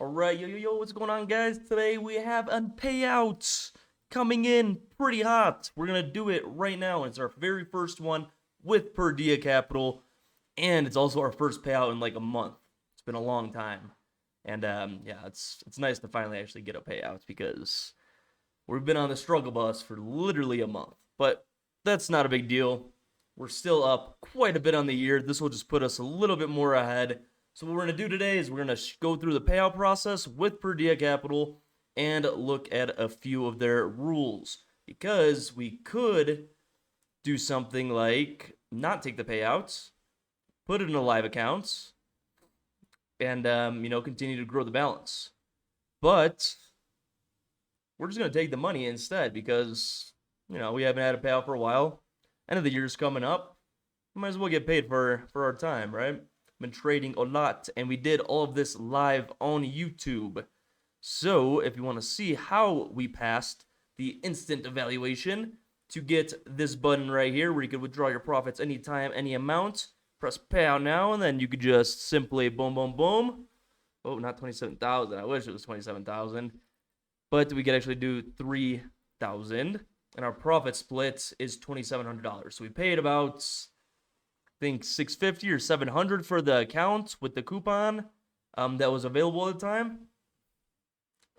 Alright, yo, what's going on, guys? Today we have a payout coming in pretty hot. We're gonna do it right now. It's our very first one with Purdia Capital, and it's also our first payout in like a month. It's been a long time, and yeah, it's nice to finally actually get a payout because we've been on the struggle bus for literally a month. But that's not a big deal. We're still up quite a bit on the year. This will just put us a little bit more ahead. So what we're going to do today is we're going to go through the payout process with Purdia Capital and look at a few of their rules. Because we could do something like not take the payouts, put it in a live account, and continue to grow the balance. But we're just going to take the money instead because, we haven't had a payout for a while. End of the year's coming up. Might as well get paid for our time, right? Been trading a lot, and we did all of this live on YouTube. So if you want to see how we passed the instant evaluation, to get this button right here where you can withdraw your profits anytime, any amount, press payout now, and then you could just simply boom, boom, boom. Oh, not 27,000. I wish it was 27,000. But we could actually do 3,000, and our profit split is $2,700. So we paid about, I think, $650 or $700 for the account with the coupon that was available at the time.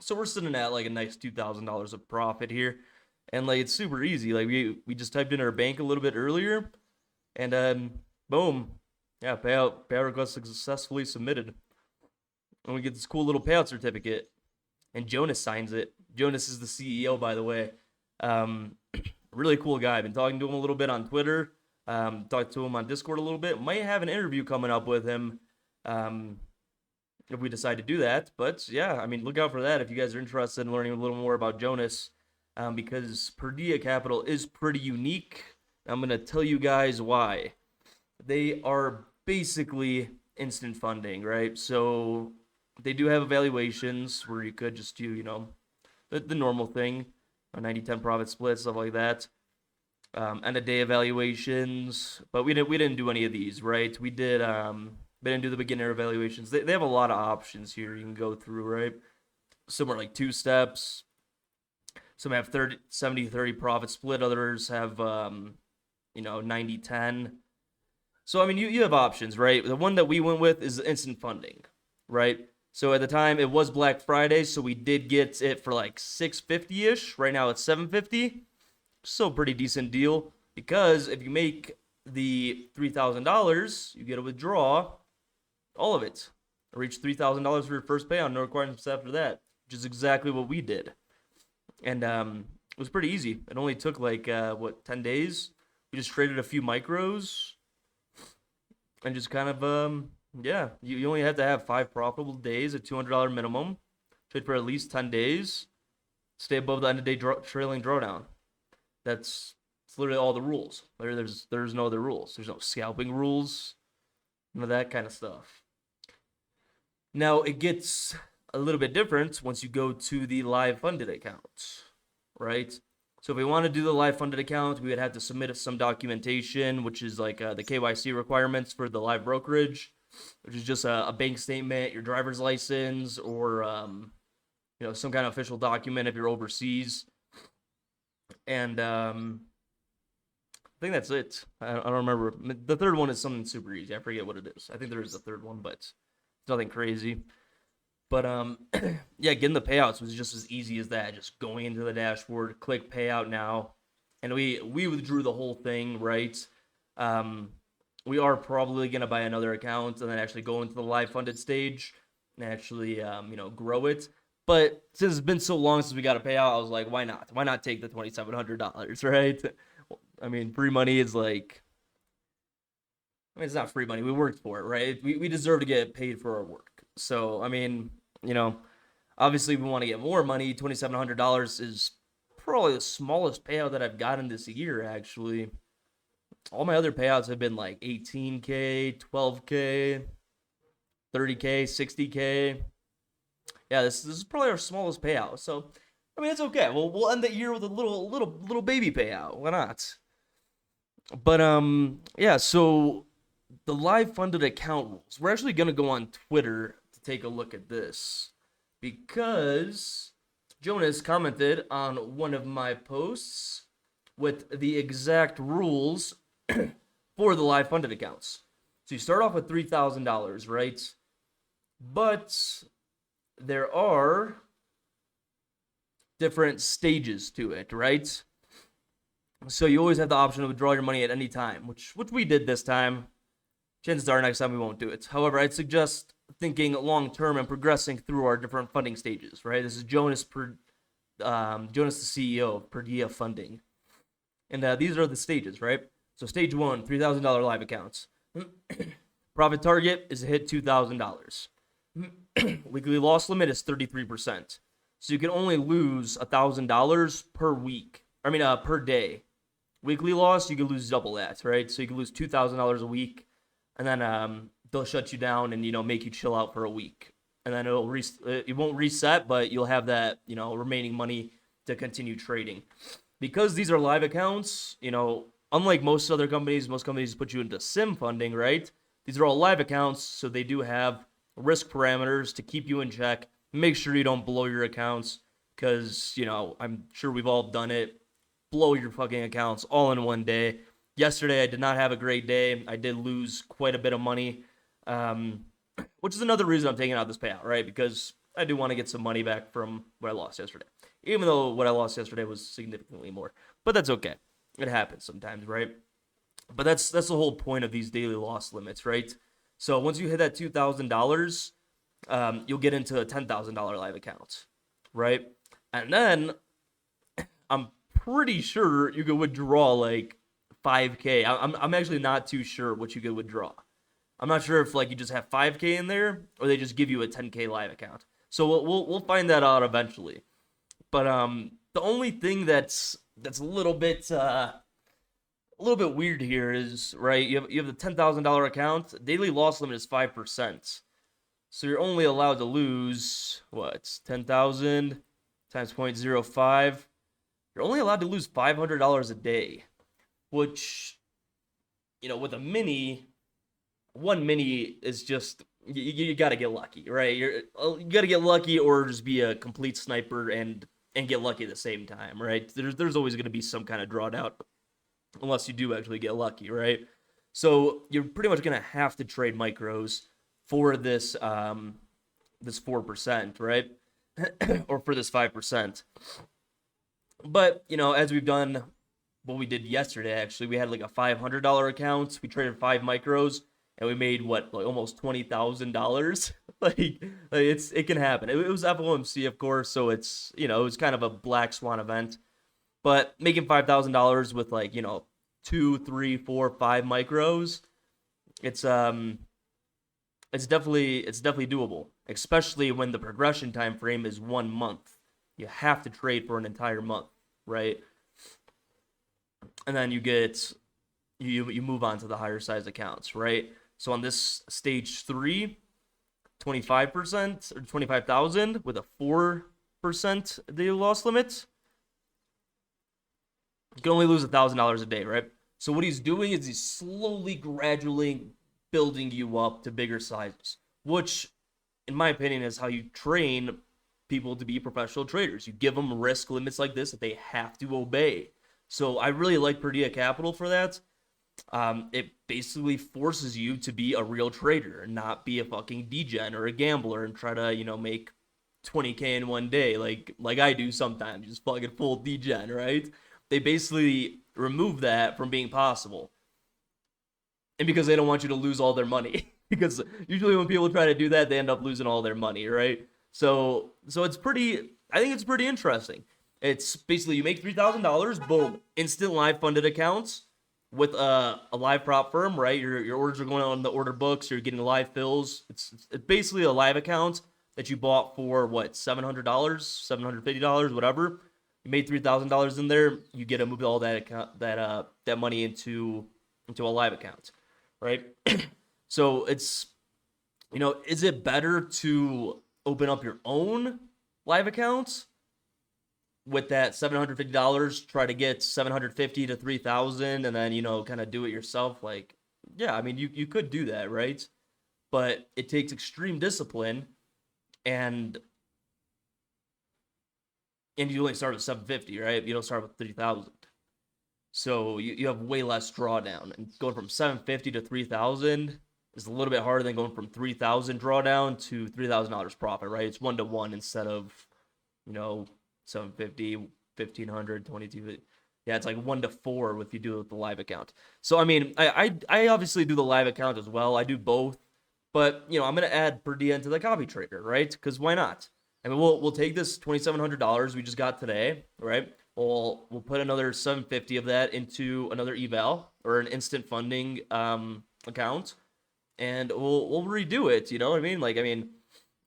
So we're sitting at like a nice $2,000 of profit here, and like it's super easy. Like we just typed in our bank a little bit earlier, and boom, yeah, payout request successfully submitted, and we get this cool little payout certificate, and Jonas signs it. Jonas is the CEO, by the way. Really cool guy. I've been talking to him a little bit on Twitter. Talked to him on Discord a little bit. Might have an interview coming up with him if we decide to do that. But yeah, I mean, look out for that if you guys are interested in learning a little more about Jonas, because Purdia Capital is pretty unique. I'm going to tell you guys why. They are basically instant funding, right? So they do have evaluations where you could just do, the normal thing, a 90-10 profit split, stuff like that. End of day evaluations, but we didn't do any of these, right? We didn't do the beginner evaluations. They have a lot of options here you can go through, right? Some are like 2 steps. Some have 70-30 profit split. Others have 90-10. So I mean, you have options, right? The one that we went with is instant funding, right? So at the time it was Black Friday, so we did get it for like $650-ish. Right now it's $750. Still a pretty decent deal, because if you make the $3,000, you get to withdraw all of it. Reach $3,000 for your first payout, no requirements after that, which is exactly what we did. And it was pretty easy. It only took like 10 days. We just traded a few micros and just kind of you only have to have 5 profitable days, a $200 minimum, trade for at least 10 days, stay above the end of day trailing drawdown. That's literally all the rules. There's no other rules. There's no scalping rules, none of that kind of stuff. Now it gets a little bit different once you go to the live funded account, right? So if we want to do the live funded account, we would have to submit some documentation, which is like the KYC requirements for the live brokerage, which is just a bank statement, your driver's license, or some kind of official document if you're overseas. And I think that's it. I don't remember. The third one is something super easy. I forget what it is. I think there is a third one, but it's nothing crazy. But yeah, getting the payouts was just as easy as that. Just going into the dashboard, click payout now, and we withdrew the whole thing, right? We are probably gonna buy another account and then actually go into the live funded stage and actually grow it. But since it's been so long since we got a payout, I was like, why not? Why not take the $2,700, right? I mean, free money is like, it's not free money. We worked for it, right? We deserve to get paid for our work. So, I mean, obviously we want to get more money. $2,700 is probably the smallest payout that I've gotten this year, actually. All my other payouts have been like $18K, $12K, $30K, $60K. Yeah, this is probably our smallest payout. So, I mean, it's okay. We'll end the year with a little baby payout. Why not? But yeah. So the live funded account rules. We're actually gonna go on Twitter to take a look at this. because Jonas commented on one of my posts with the exact rules for the live funded accounts. So you start off with $3,000, right? But there are different stages to it, right? So you always have the option to withdraw your money at any time, which we did this time. Chances are next time we won't do it. However, I'd suggest thinking long term and progressing through our different funding stages, right? This is Jonas, Jonas the CEO of Purdia Funding. And these are the stages, right? So stage 1, $3,000 live accounts. Profit target is to hit $2,000. Weekly loss limit is 33%. So you can only lose $1,000 per week. Per day. Weekly loss, you can lose double that, right? So you can lose $2,000 a week, and then they'll shut you down and make you chill out for a week, and then it won't reset, but you'll have that remaining money to continue trading. Because these are live accounts, unlike most companies put you into sim funding, right? These are all live accounts, so they do have risk parameters to keep you in check. Make sure you don't blow your accounts, because I'm sure we've all done it. Blow your fucking accounts all in one day. Yesterday, I did not have a great day. I did lose quite a bit of money, which is another reason I'm taking out this payout, right? Because I do want to get some money back from what I lost yesterday. Even though what I lost yesterday was significantly more. But that's okay. It happens sometimes, right? But that's the whole point of these daily loss limits, right? So once you hit that $2,000, you'll get into a $10,000 live account, right? And then I'm pretty sure you could withdraw like $5K. I'm actually not too sure what you could withdraw. I'm not sure if you just have $5K in there or they just give you a $10K live account. So we'll find that out eventually. But the only thing that's a little bit weird here is, right, you have the $10,000 account. Daily loss limit is 5%. So you're only allowed to lose 10,000 times 0.05. You're only allowed to lose $500 a day, which, with a mini, one mini is just, you got to get lucky, right? You got to get lucky or just be a complete sniper and get lucky at the same time, right? There's always going to be some kind of drawdown unless you do actually get lucky, right? So you're pretty much going to have to trade micros for this this 4%, right? Or for this 5%. But, as we've done what we did yesterday, actually, we had like a $500 account. We traded 5 micros and we made almost $20,000. It can happen. It was FOMC, of course, so it's, it was kind of a black swan event. But making $5,000 with 2, 3, 4, 5 micros, it's definitely doable, especially when the progression time frame is 1 month. You have to trade for an entire month, right? And then you move on to the higher size accounts, right? So on this stage 3, 25% or 25,000 with a 4% daily loss limit, you can only lose $1,000 a day, right? So what he's doing is he's slowly, gradually building you up to bigger sizes, which, in my opinion, is how you train people to be professional traders. You give them risk limits like this that they have to obey. So I really like Purdia Capital for that. It basically forces you to be a real trader and not be a fucking degen or a gambler and try to, make 20K in one day like I do sometimes, just fucking full degen, right? They basically remove that from being possible. And because they don't want you to lose all their money. Because usually when people try to do that, they end up losing all their money, right? So I think it's pretty interesting. It's basically you make $3,000, boom, instant live funded accounts with a live prop firm, right? Your orders are going on the order books, you're getting live fills. It's basically a live account that you bought for $700, $750, whatever. You made $3,000 in there, you get to move all that account, that money into a live account, right? So it's, is it better to open up your own live accounts with that $750, try to get $750 to $3,000, and then, kind of do it yourself? Yeah, I mean, you could do that, right? But it takes extreme discipline, and and you only start with 750, right? You don't start with 3,000. So you have way less drawdown. And going from 750 to 3,000 is a little bit harder than going from 3,000 drawdown to $3,000 profit, right? It's 1-to-1 instead of, 750, 1,500, 22. Yeah, it's like 1-to-4 if you do it with the live account. So I mean, I obviously do the live account as well. I do both, but I'm gonna add Purdia into the copy trader, right? Because why not? I mean, we'll take this $2,700 we just got today, right? We'll put another 750 of that into another eval or an instant funding account, and we'll redo it. You know what I mean? Like, I mean,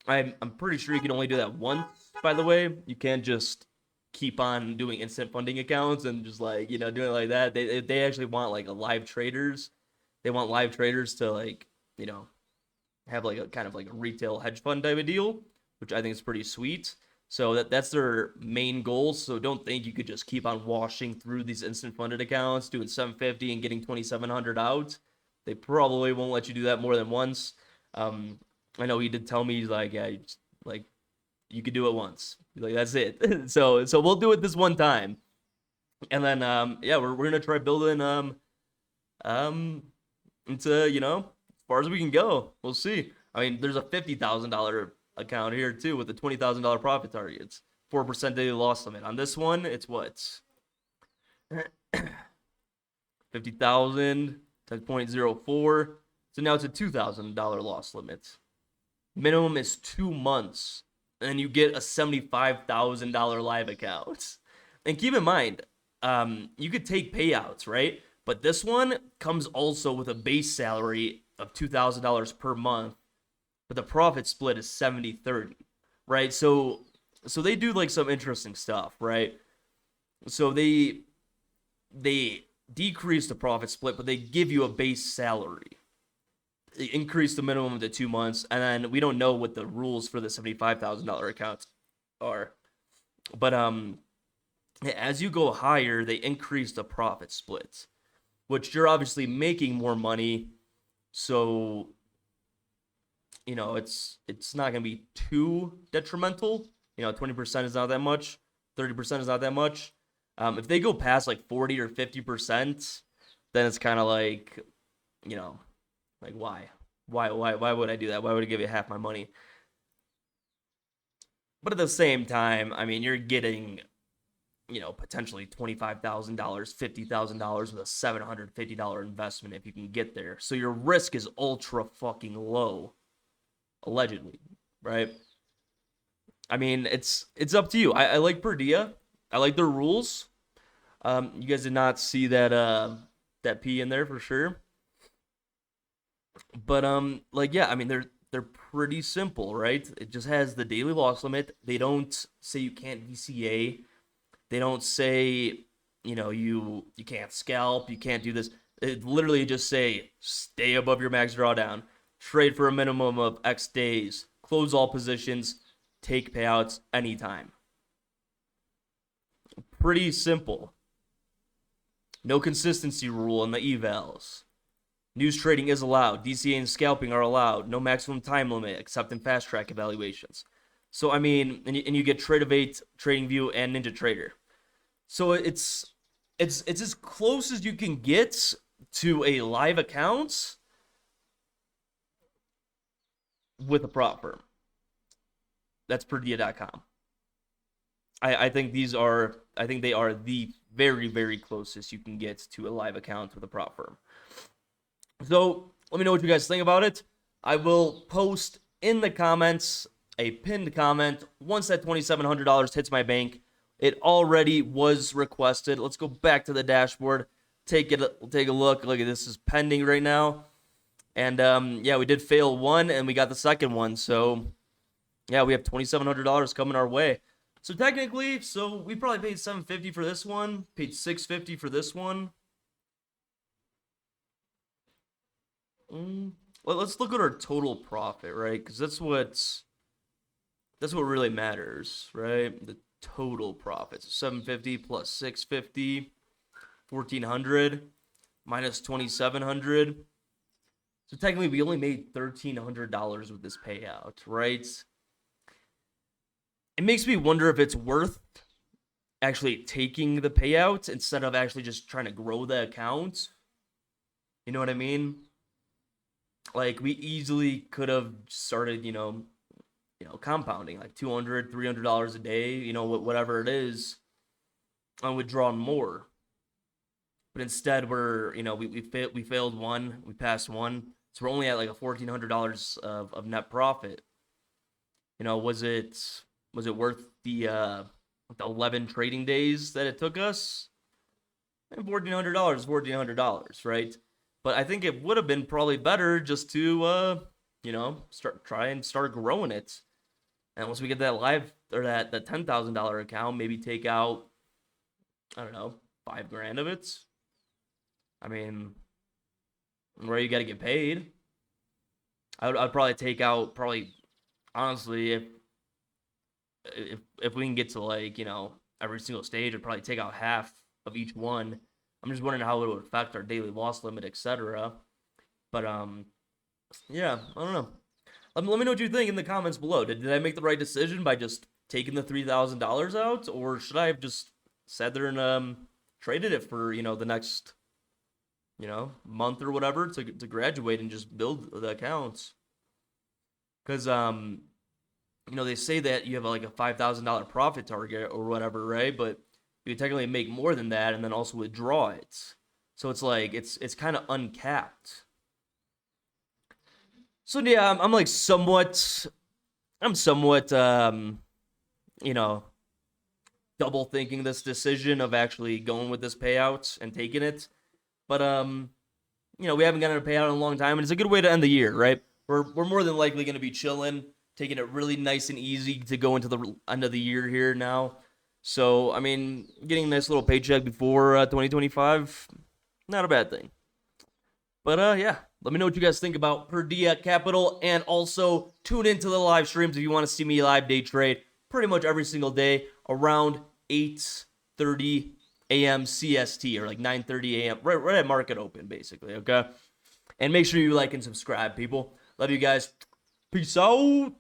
I'm pretty sure you can only do that once. By the way, you can't just keep on doing instant funding accounts and just like doing it like that. They actually want like a live traders. They want live traders to like have like a kind of like a retail hedge fund type of deal, which I think is pretty sweet. So that's their main goal. So don't think you could just keep on washing through these instant funded accounts, doing 750 and getting 2,700 out. They probably won't let you do that more than once. I know he did tell me, he's like, yeah, like you could do it once. Like, that's it. so we'll do it this one time, and then yeah, we're gonna try building into as far as we can go. We'll see. I mean, there's a $50,000 account here too with the $20,000 profit targets, 4% daily loss limit. On this one, it's what 50,000 times 0.04. So now it's a $2,000 loss limit. Minimum is 2 months, and then you get a $75,000 live account. And keep in mind, you could take payouts, right? But this one comes also with a base salary of $2,000 per month, but the profit split is 70-30, right? So they do like some interesting stuff, right? So they decrease the profit split, but they give you a base salary. They increase the minimum to 2 months, and then we don't know what the rules for the $75,000 accounts are. But as you go higher, they increase the profit splits, which you're obviously making more money. So it's not gonna be too detrimental. 20% is not that much, 30% is not that much. If they go past like 40 or 50%, then it's kind of like, like why would I do that? Why would I give you half my money? But at the same time, I mean, you're getting, potentially $25,000, $50,000 with a $750 investment if you can get there. So your risk is ultra fucking low, allegedly, right? I mean, it's up to you. I like Purdia. I like their rules. You guys did not see that P in there for sure. But like, yeah, I mean, they're pretty simple, right? It just has the daily loss limit. They don't say you can't DCA. They don't say, you can't scalp, you can't do this. It literally just say stay above your max drawdown, trade for a minimum of X days, close all positions, take payouts anytime. Pretty simple. No consistency rule in the evals. News trading is allowed. DCA and scalping are allowed. No maximum time limit except in fast track evaluations. So I mean, and you get Tradeovate, TradingView, and NinjaTrader. So it's as close as you can get to a live account with a prop firm. That's Purdia.com. I think they are the very, very closest you can get to a live account with a prop firm. So let me know what you guys think about it. I will post in the comments a pinned comment once that $2,700 hits my bank. It already was requested. Let's go back to the dashboard. Take a look. Look at this, is pending right now. And yeah, we did fail one and we got the second one. So yeah, we have $2,700 coming our way. So technically, we probably paid $750 for this one, paid $650 for this one. Well, let's look at our total profit, right? Because that's what really matters, right? The total profit. So 750 plus 650, 1,400 minus 2,700. So technically, we only made $1,300 with this payout, right? It makes me wonder if it's worth actually taking the payouts instead of actually just trying to grow the account. You know what I mean? Like we easily could have started, compounding like $200, $300 a day, whatever it is, and withdrawn more. But instead, we failed one, we passed one, so we're only at like a $1,400 of net profit. Was it worth the 11 trading days that it took us? And $1,400, right? But I think it would have been probably better just to try and start growing it. And once we get that live or that $10,000 account, maybe take out, I don't know, $5,000 of it. I mean, where you got to get paid. I'd probably take out honestly if we can get to like every single stage, I'd probably take out half of each one. I'm just wondering how it would affect our daily loss limit, etc. But yeah, I don't know. Let me know what you think in the comments below. Did I make the right decision by just taking the $3,000 out, or should I have just sat there and traded it for the next month or whatever to graduate and just build the accounts? Because they say that you have like a $5,000 profit target or whatever, right? But you technically make more than that and then also withdraw it. So it's like it's kind of uncapped. So yeah, I'm somewhat double thinking this decision of actually going with this payout and taking it. But we haven't gotten a payout in a long time, and it's a good way to end the year, right? We're more than likely going to be chilling, taking it really nice and easy to go into the end of the year here now. So, I mean, getting a nice little paycheck before 2025, not a bad thing. But yeah, let me know what you guys think about Purdia Capital, and also tune into the live streams if you want to see me live day trade pretty much every single day around 8:30 a.m. CST, or like 9:30 a.m. right at market open, basically, okay? And make sure you like and subscribe, people. Love you guys. Peace out.